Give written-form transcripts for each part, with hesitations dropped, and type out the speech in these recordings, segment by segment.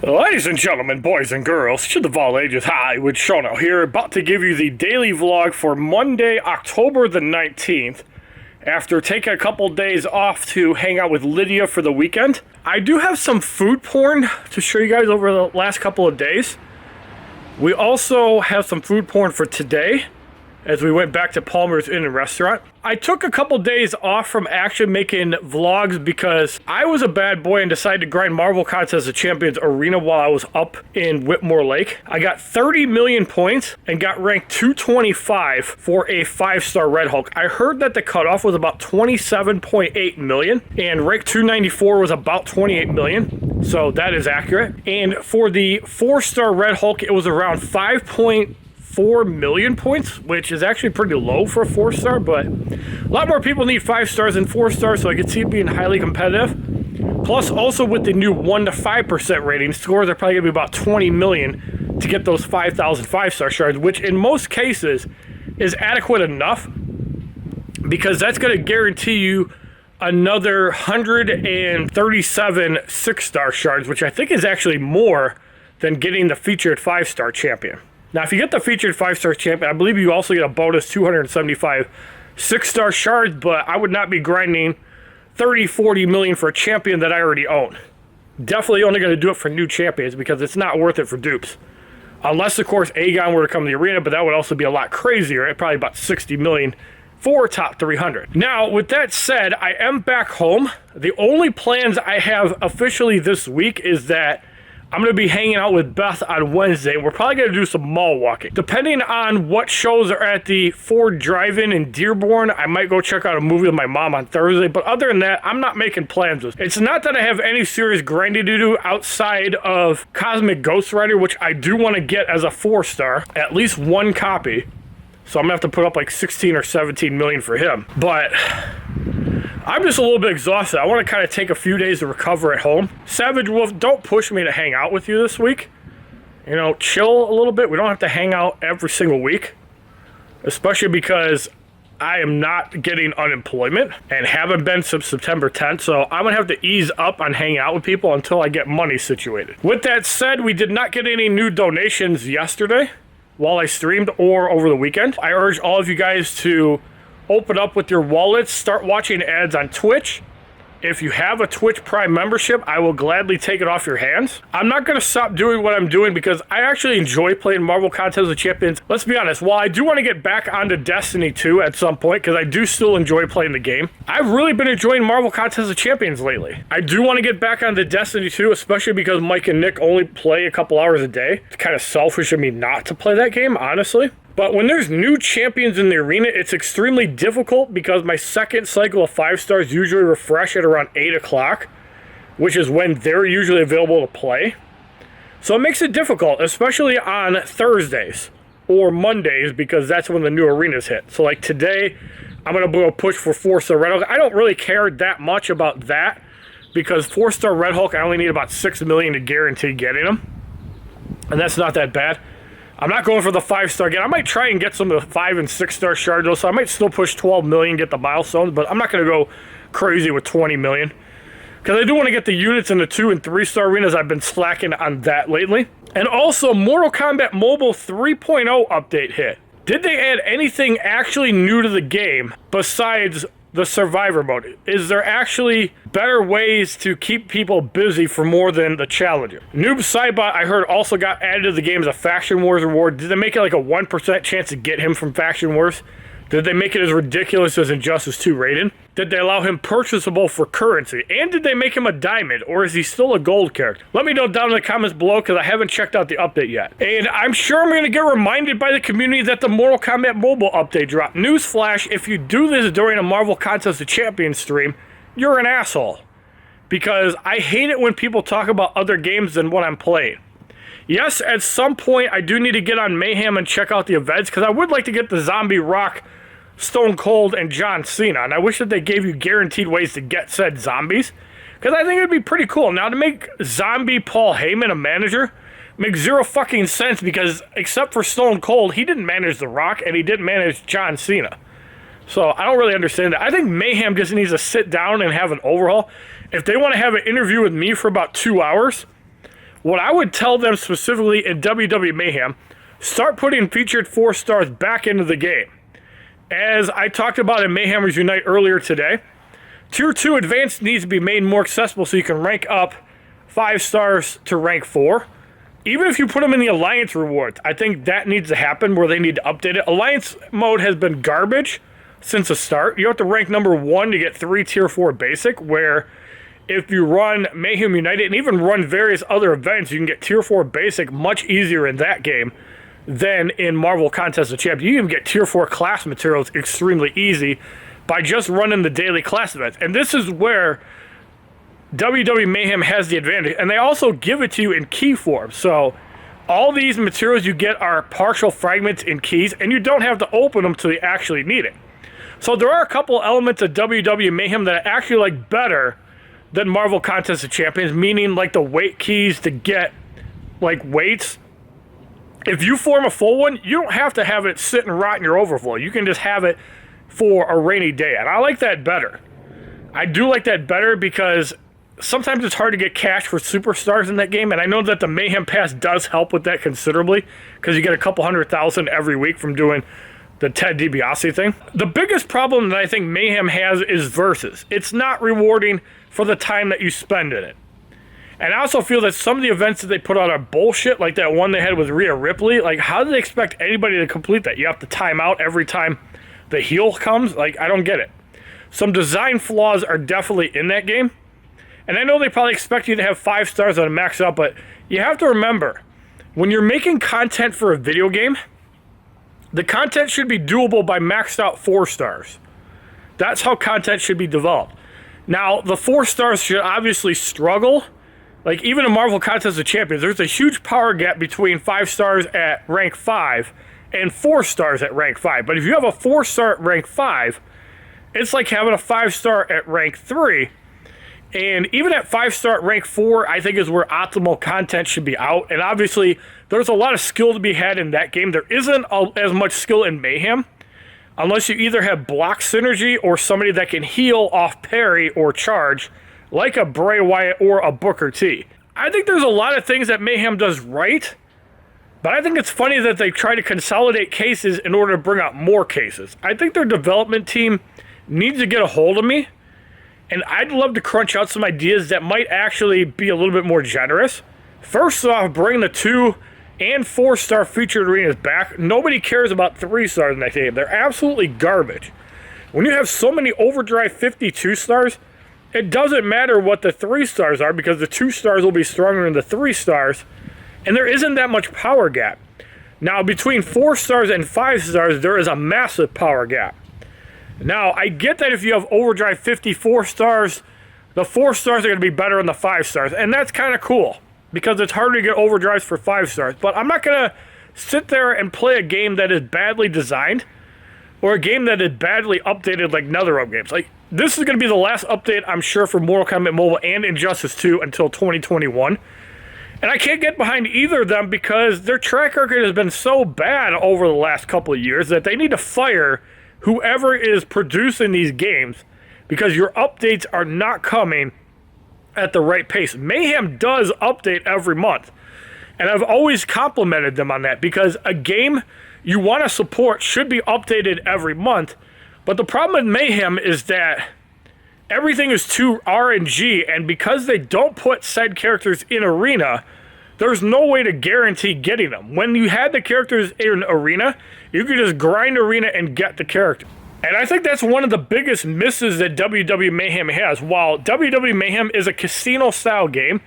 Ladies and gentlemen, boys and girls, to the all ages, HollywoodShono here, about to give you the daily vlog for Monday, October the 19th, after taking a couple days off to hang out with Lydia for the weekend. I do have some food porn to show you guys over the last couple of days. We also have some food porn for today, as we went back to Palmer's Inn and Restaurant. I took a couple days off from actually making vlogs because I was a bad boy and decided to grind Marvel Contest of Champions Arena while I was up in Whitmore Lake. I got 30 million points and got ranked 225 for a 5-star Red Hulk. I heard that the cutoff was about 27.8 million and rank 294 was about 28 million. So that is accurate. And for the 4-star Red Hulk, it was around 5.4 million points, which is actually pretty low for a 4-star, but a lot more people need 5 stars than 4 stars, so I could see it being highly competitive. Plus, also with the new 1 to 5% rating, scores are probably going to be about 20 million to get those 5,000 5-star shards, which in most cases is adequate enough because that's going to guarantee you another 137 6-star shards, which I think is actually more than getting the featured 5-star champion. Now, if you get the featured 5-star champion, I believe you also get a bonus 275 6-star shards, but I would not be grinding 30, 40 million for a champion that I already own. Definitely only going to do it for new champions because it's not worth it for dupes. Unless, of course, Aegon were to come to the arena, but that would also be a lot crazier at probably about 60 million for top 300. Now, with that said, I am back home. The only plans I have officially this week is that I'm going to be hanging out with Beth on Wednesday, and we're probably going to do some mall walking. Depending on what shows are at the Ford Drive-In in Dearborn, I might go check out a movie with my mom on Thursday, but other than that, I'm not making plans with it. It's not that I have any serious grinding to do outside of Cosmic Ghost Rider, which I do want to get as a 4-star, at least one copy. So I'm going to have to put up like 16 or 17 million for him. But I'm just a little bit exhausted. I want to kind of take a few days to recover at home. Savage Wolf, don't push me to hang out with you this week. You know, chill a little bit. We don't have to hang out every single week. Especially because I am not getting unemployment and haven't been since September 10th. So I'm going to have to ease up on hanging out with people until I get money situated. With that said, we did not get any new donations yesterday while I streamed or over the weekend. I urge all of you guys to open up with your wallets, start watching ads on Twitch. If you have a Twitch Prime membership, I will gladly take it off your hands. I'm not going to stop doing what I'm doing because I actually enjoy playing Marvel Contest of Champions. Let's be honest, while I do want to get back onto Destiny 2 at some point, because I do still enjoy playing the game, I've really been enjoying Marvel Contest of Champions lately. I do want to get back onto Destiny 2, especially because Mike and Nick only play a couple hours a day. It's kind of selfish of me not to play that game, honestly. But when there's new champions in the arena, it's extremely difficult because my second cycle of 5 stars usually refresh at around 8 o'clock, which is when they're usually available to play. So it makes it difficult, especially on Thursdays or Mondays, because that's when the new arenas hit. So like today, I'm going to go push for 4-star Red Hulk. I don't really care that much about that because 4-star Red Hulk, I only need about 6 million to guarantee getting them. And that's not that bad. I'm not going for the 5-star again. I might try and get some of the 5 and 6-star shards, though, so I might still push 12 million, get the milestones, but I'm not going to go crazy with 20 million. Because I do want to get the units in the 2 and 3-star arenas. I've been slacking on that lately. And also, Mortal Kombat Mobile 3.0 update hit. Did they add anything actually new to the game besides the survivor mode? Is there actually better ways to keep people busy for more than the challenger? Noob Saibot, I heard, also got added to the game as a Faction Wars reward. Did they make it like a 1% chance to get him from Faction Wars? Did they make it as ridiculous as Injustice 2 Raiden? Did they allow him purchasable for currency? And did they make him a diamond, or is he still a gold character? Let me know down in the comments below, because I haven't checked out the update yet. And I'm sure I'm going to get reminded by the community that the Mortal Kombat Mobile update dropped. Newsflash, if you do this during a Marvel Contest of Champions stream, you're an asshole. Because I hate it when people talk about other games than what I'm playing. Yes, at some point, I do need to get on Mayhem and check out the events, because I would like to get the Zombie Rock, Stone Cold, and John Cena, and I wish that they gave you guaranteed ways to get said zombies, because I think it'd be pretty cool. Now, to make Zombie Paul Heyman a manager makes zero fucking sense, because except for Stone Cold, he didn't manage The Rock, and he didn't manage John Cena. So I don't really understand that. I think Mayhem just needs to sit down and have an overhaul. If they want to have an interview with me for about 2 hours, what I would tell them specifically in WWE Mayhem, start putting featured 4 stars back into the game. As I talked about in Mayhammers Unite earlier today, Tier 2 Advanced needs to be made more accessible so you can rank up 5 stars to rank 4. Even if you put them in the Alliance rewards, I think that needs to happen where they need to update it. Alliance mode has been garbage since the start. You have to rank number 1 to get 3 Tier 4 Basic, where if you run Mayhem United and even run various other events, you can get Tier 4 Basic much easier in that game than in Marvel Contest of Champions. You can get Tier 4 class materials extremely easy by just running the daily class events. And this is where WWE Mayhem has the advantage. And they also give it to you in key form. So all these materials you get are partial fragments in keys, and you don't have to open them till you actually need it. So there are a couple elements of WWE Mayhem that I actually like better than Marvel Contest of Champions, meaning like the weight keys to get like weights. If you form a full one, you don't have to have it sit and rot in your overflow. You can just have it for a rainy day. And I like that better. I do like that better because sometimes it's hard to get cash for superstars in that game. And I know that the Mayhem Pass does help with that considerably because you get a couple 100,000 every week from doing the Ted DiBiase thing. The biggest problem that I think Mayhem has is versus. It's not rewarding for the time that you spend in it. And I also feel that some of the events that they put out are bullshit, like that one they had with Rhea Ripley. Like, how do they expect anybody to complete that? You have to time out every time the heel comes? Like, I don't get it. Some design flaws are definitely in that game. And I know they probably expect you to have 5 stars on a max out, but you have to remember, when you're making content for a video game, the content should be doable by maxed out 4 stars. That's how content should be developed. Now, the 4 stars should obviously struggle. Like, even in Marvel Contest of Champions, there's a huge power gap between 5 stars at rank 5 and 4 stars at rank 5. But if you have a 4-star at rank 5, it's like having a 5-star at rank 3. And even at 5-star at rank 4, I think is where optimal content should be out. And obviously, there's a lot of skill to be had in that game. There isn't as much skill in Mayhem, unless you either have block synergy or somebody that can heal off parry or charge, like a Bray Wyatt or a Booker T. I think there's a lot of things that Mayhem does right, but I think it's funny that they try to consolidate cases in order to bring out more cases. I think their development team needs to get a hold of me, and I'd love to crunch out some ideas that might actually be a little bit more generous. First off, bring the 2 and 4-star featured arenas back. Nobody cares about 3 stars in that game. They're absolutely garbage. When you have so many Overdrive 52 stars, it doesn't matter what the 3 stars are because the 2 stars will be stronger than the 3 stars, and there isn't that much power gap. Now, between 4 stars and 5 stars, there is a massive power gap. Now, I get that if you have Overdrive 54 stars, the 4 stars are going to be better than the 5 stars, and that's kind of cool because it's harder to get Overdrives for 5 stars. But I'm not going to sit there and play a game that is badly designed or a game that is badly updated like NetherRealm games. Like, this is going to be the last update, I'm sure, for Mortal Kombat Mobile and Injustice 2 until 2021. And I can't get behind either of them because their track record has been so bad over the last couple of years that they need to fire whoever is producing these games because your updates are not coming at the right pace. Mayhem does update every month, and I've always complimented them on that because a game you want to support should be updated every month. But the problem with Mayhem is that everything is too RNG, and because they don't put said characters in Arena, there's no way to guarantee getting them. When you had the characters in Arena, you could just grind Arena and get the character. And I think that's one of the biggest misses that WWE Mayhem has. While WWE Mayhem is a casino-style game,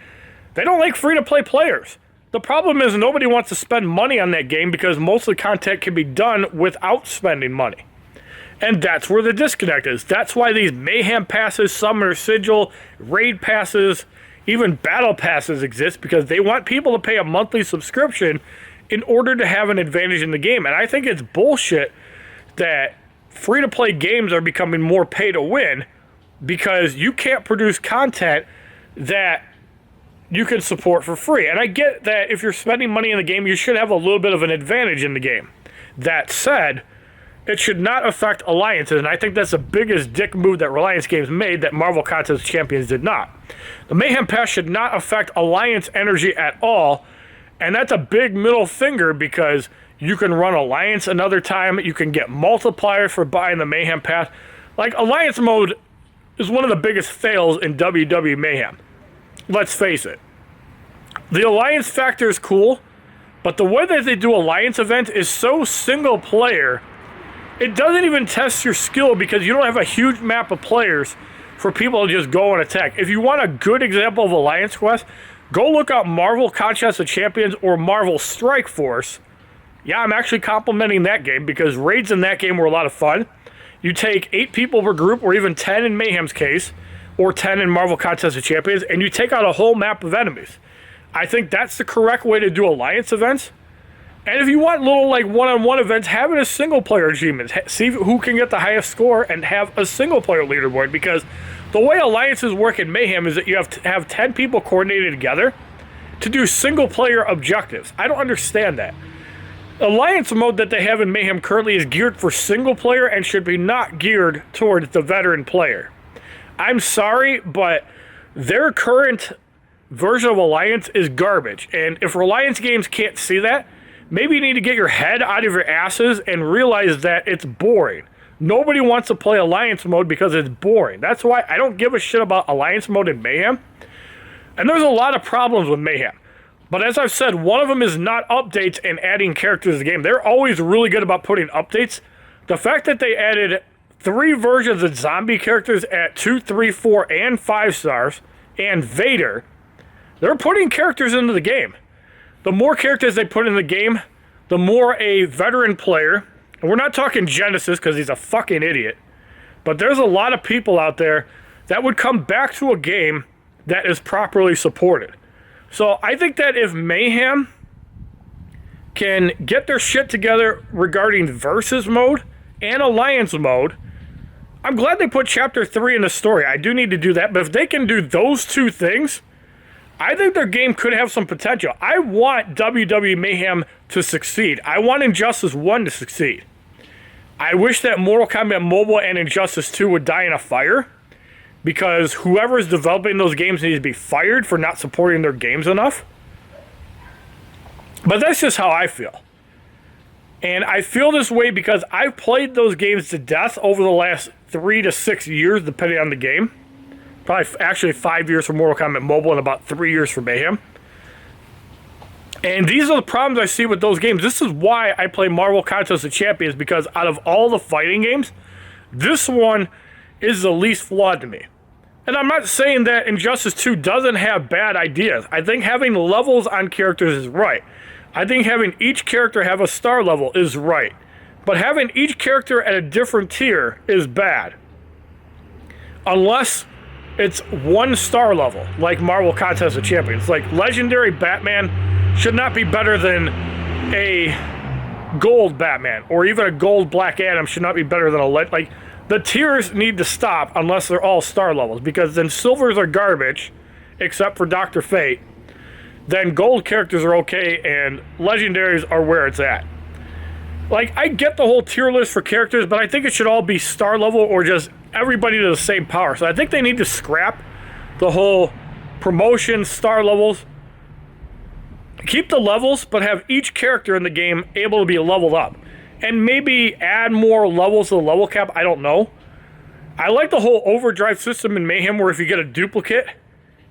they don't like free-to-play players. The problem is nobody wants to spend money on that game because most of the content can be done without spending money. And that's where the disconnect is. That's why these Mayhem passes, Summoner Sigil, Raid passes, even Battle passes exist because they want people to pay a monthly subscription in order to have an advantage in the game. And I think it's bullshit that free-to-play games are becoming more pay-to-win because you can't produce content that you can support for free. And I get that if you're spending money in the game, you should have a little bit of an advantage in the game. That said, it should not affect alliances, and I think that's the biggest dick move that Reliance Games made that Marvel Contest of Champions did not. The Mayhem Pass should not affect alliance energy at all, and that's a big middle finger because you can run alliance another time, you can get multipliers for buying the Mayhem Pass. Like, alliance mode is one of the biggest fails in WWE Mayhem. Let's face it. The alliance factor is cool, but the way that they do alliance events is so single player. It doesn't even test your skill because you don't have a huge map of players for people to just go and attack. If you want a good example of Alliance Quest, go look up Marvel Contest of Champions or Marvel Strike Force. Yeah, I'm actually complimenting that game because raids in that game were a lot of fun. You take 8 people per group, or even 10 in Mayhem's case, or 10 in Marvel Contest of Champions, and you take out a whole map of enemies. I think that's the correct way to do Alliance events. And if you want little like one-on-one events, have it as single-player achievements. See who can get the highest score and have a single-player leaderboard. Because the way alliances work in Mayhem is that you have to have 10 people coordinated together to do single-player objectives. I don't understand that. Alliance mode that they have in Mayhem currently is geared for single-player and should be not geared towards the veteran player. I'm sorry, but their current version of Alliance is garbage. And if Reliance Games can't see that, maybe you need to get your head out of your asses and realize that it's boring. Nobody wants to play Alliance mode because it's boring. That's why I don't give a shit about Alliance mode in Mayhem. And there's a lot of problems with Mayhem. But as I've said, one of them is not updates and adding characters to the game. They're always really good about putting updates. The fact that they added 3 versions of zombie characters at 2, 3, 4, and 5 stars, and Vader, they're putting characters into the game. The more characters they put in the game, the more a veteran player, and we're not talking Genesis because he's a fucking idiot, but there's a lot of people out there that would come back to a game that is properly supported. So I think that if Mayhem can get their shit together regarding Versus mode and Alliance mode, I'm glad they put Chapter 3 in the story. I do need to do that, but if they can do those 2 things, I think their game could have some potential. I want WWE Mayhem to succeed. I want Injustice 1 to succeed. I wish that Mortal Kombat Mobile and Injustice 2 would die in a fire, because whoever is developing those games needs to be fired for not supporting their games enough. But that's just how I feel. And I feel this way because I've played those games to death over the last 3 to 6 years, depending on the game. Probably actually 5 years for Mortal Kombat Mobile and about 3 years for Mayhem. And these are the problems I see with those games. This is why I play Marvel Contest of Champions, because out of all the fighting games, this one is the least flawed to me. And I'm not saying that Injustice 2 doesn't have bad ideas. I think having levels on characters is right. I think having each character have a star level is right. But having each character at a different tier is bad. Unless it's 1 star level, like Marvel Contest of Champions. Like, Legendary Batman should not be better than a Gold Batman, or even a Gold Black Adam should not be better than a... Like, the tiers need to stop unless they're all star levels, because then Silvers are garbage, except for Dr. Fate. Then Gold characters are okay, and Legendaries are where it's at. Like, I get the whole tier list for characters, but I think it should all be star level or just everybody to the same power. So I think they need to scrap the whole promotion star levels. Keep the levels, but have each character in the game able to be leveled up. And maybe add more levels to the level cap, I don't know. I like the whole overdrive system in Mayhem where if you get a duplicate,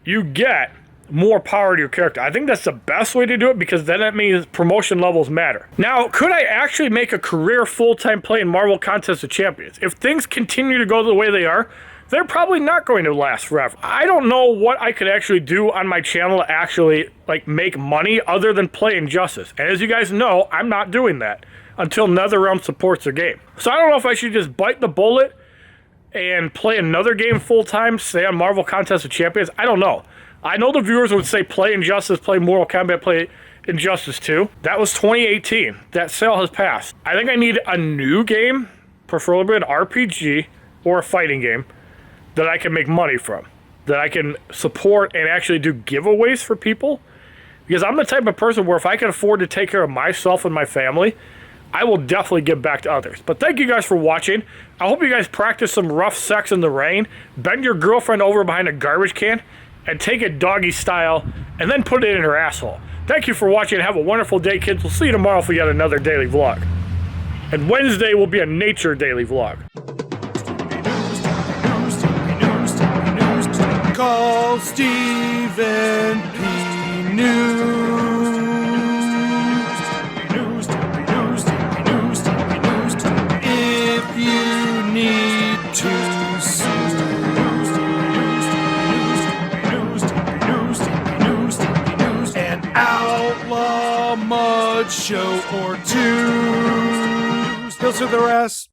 you get more power to your character. I think that's the best way to do it, because then that means promotion levels matter. Now, could I actually make a career full-time play in Marvel Contest of Champions? If things continue to go the way they are, they're probably not going to last forever. I don't know what I could actually do on my channel to actually like make money other than play Injustice. And as you guys know, I'm not doing that until NetherRealm supports their game. So I don't know if I should just bite the bullet and play another game full-time, say on Marvel Contest of Champions. I don't know. I know the viewers would say play Injustice, play Mortal Kombat, play Injustice 2. That was 2018. That sale has passed. I think I need a new game, preferably an RPG or a fighting game, that I can make money from, that I can support and actually do giveaways for people. Because I'm the type of person where if I can afford to take care of myself and my family, I will definitely give back to others. But thank you guys for watching. I hope you guys practice some rough sex in the rain. Bend your girlfriend over behind a garbage can and take it doggy style and then put it in her asshole. Thank you for watching. Have a wonderful day, kids. We'll see you tomorrow for yet another daily vlog. And Wednesday will be a nature daily vlog. Call Stephen P. News. If you need to sue. An outlaw mud show or two. Filter the rest.